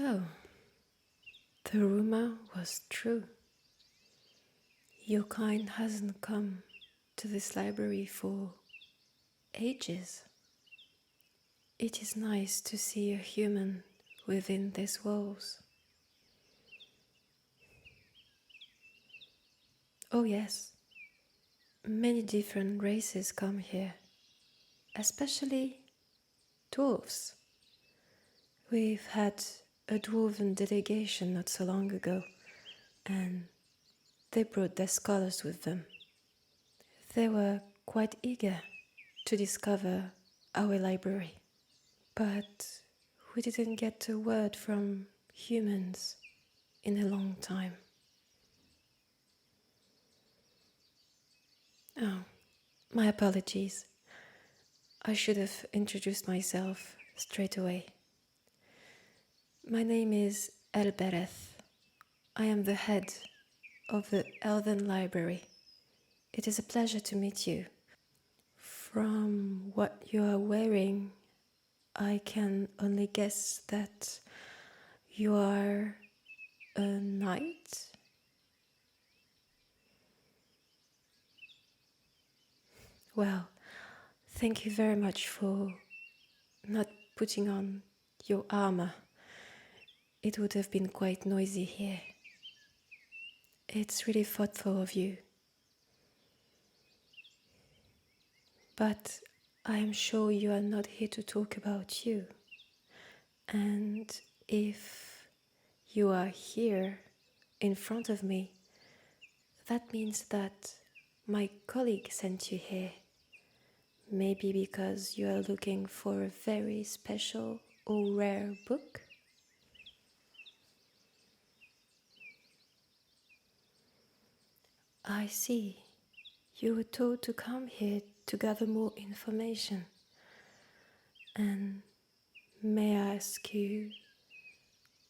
So, the rumor was true. Your kind hasn't come to this library for ages. It is nice to see a human within these walls. Oh yes, many different races come here, especially dwarves. We've had a dwarven delegation not so long ago, and they brought their scholars with them. They were quite eager to discover our library, but we didn't get a word from humans in a long time. Oh, my apologies. I should have introduced myself straight away. My name is Elberth. I am the head of the Elven Library. It is a pleasure to meet you. From what you are wearing, I can only guess that you are a knight? Well, thank you very much for not putting on your armor. It would have been quite noisy here. It's really thoughtful of you. But I am sure you are not here to talk about you. And if you are here in front of me, that means that my colleague sent you here. Maybe because you are looking for a very special or rare book? I see. You were told to come here to gather more information. And may I ask you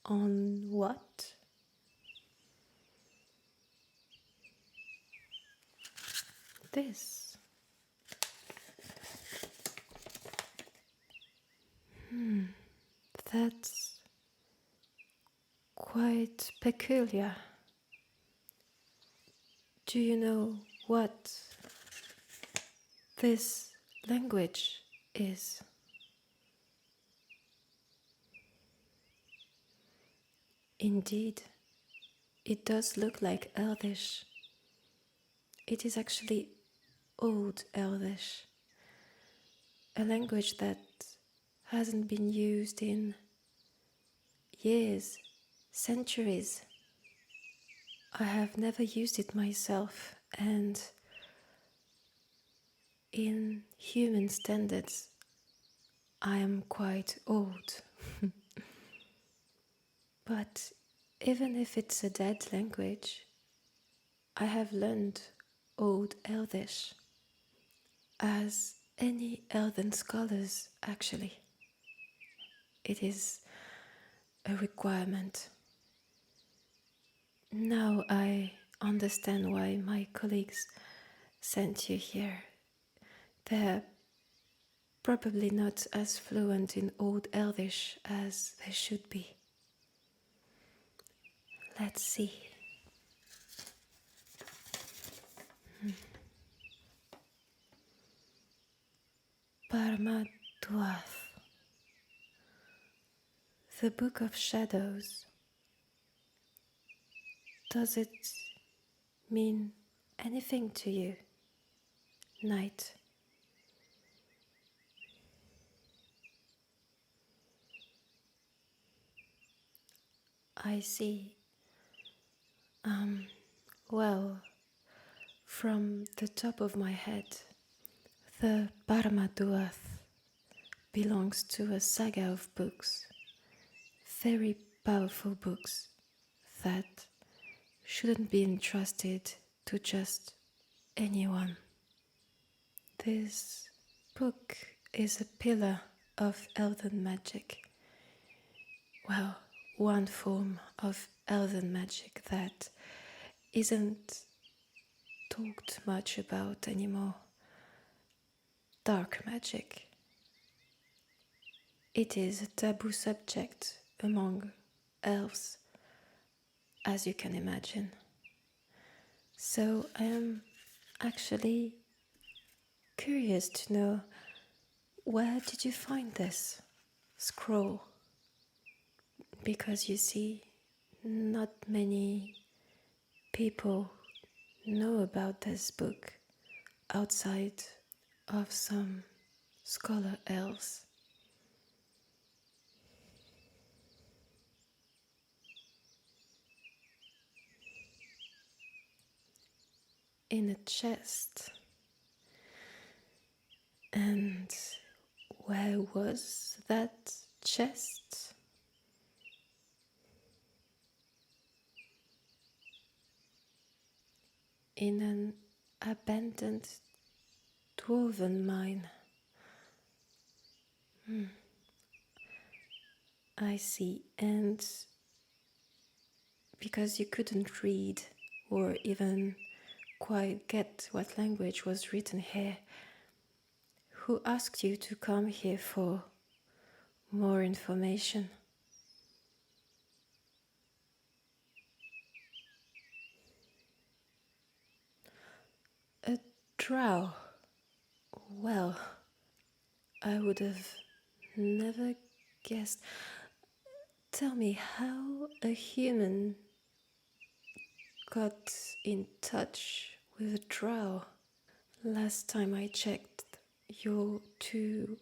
on what? This. That's quite peculiar. Do you know what this language is? Indeed, it does look like Elvish. It is actually Old Elvish, a language that hasn't been used in years, centuries. I have never used it myself, and in human standards, I am quite old. But even if it's a dead language, I have learned Old Elvish, as any Elven scholars actually. It is a requirement. Now I understand why my colleagues sent you here. They're probably not as fluent in Old Elvish as they should be. Let's see. Parmaduath. The Book of Shadows. Does it mean anything to you, Knight? I see. Well, from the top of my head, the Parmaduath belongs to a saga of books, very powerful books that shouldn't be entrusted to just anyone. This book is a pillar of elven magic. Well, one form of elven magic that isn't talked much about anymore. Dark magic. It is a taboo subject among elves, as you can imagine. So I am actually curious to know, where did you find this scroll? Because you see, not many people know about this book outside of some scholar elves. In a chest. And where was that chest? In an abandoned dwarven mine. I see. And because you couldn't read or even quite get what language was written here, who asked you to come here for more information? A drow. Well, I would have never guessed. Tell me how a human got in touch with a drow. Last time I checked, your two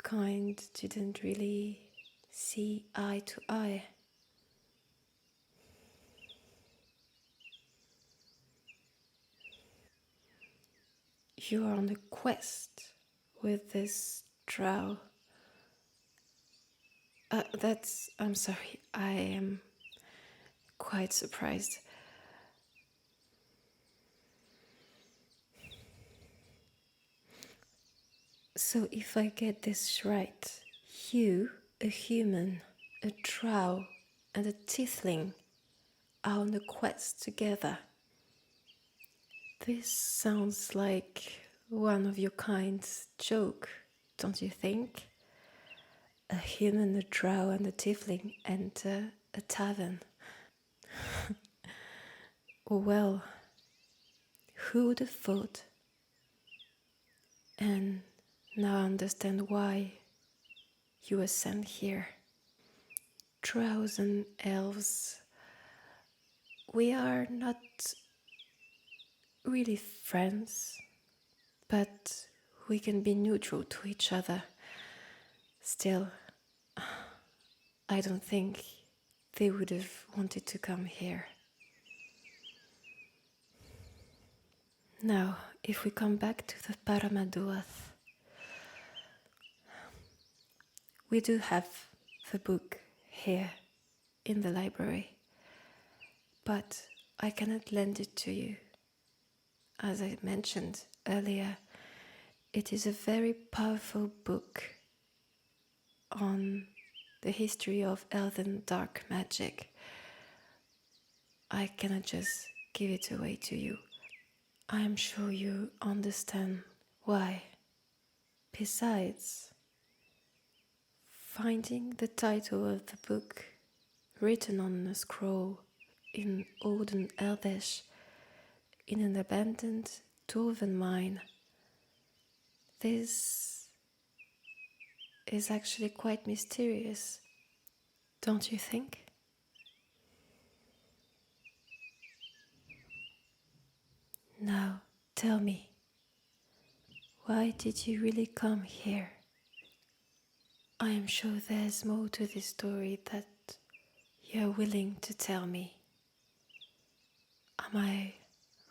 kind didn't really see eye to eye. You're on a quest with this drow. I'm sorry, I am quite surprised. So if I get this right, you, a human, a drow, and a tiefling are on a quest together. This sounds like one of your kind's joke, don't you think? A human, a drow, and a tiefling enter a tavern. Well, who would have thought? And now I understand why you were sent here. Drows and elves, we are not really friends, but we can be neutral to each other. Still, I don't think they would have wanted to come here. Now, if we come back to the Paramaduath, we do have the book here in the library, but I cannot lend it to you. As I mentioned earlier, it is a very powerful book on the history of elven dark magic. I cannot just give it away to you. I am sure you understand why. Besides, finding the title of the book written on a scroll in Olden Elvish in an abandoned dwarven mine, this is actually quite mysterious, don't you think? Now, tell me, why did you really come here? I am sure there's more to this story that you're willing to tell me. Am I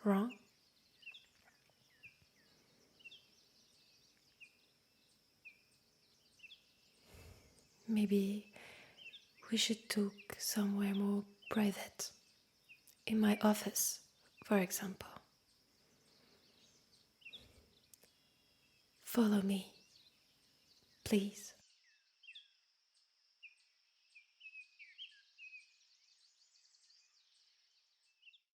wrong? Maybe we should talk somewhere more private. In my office, for example. Follow me, please.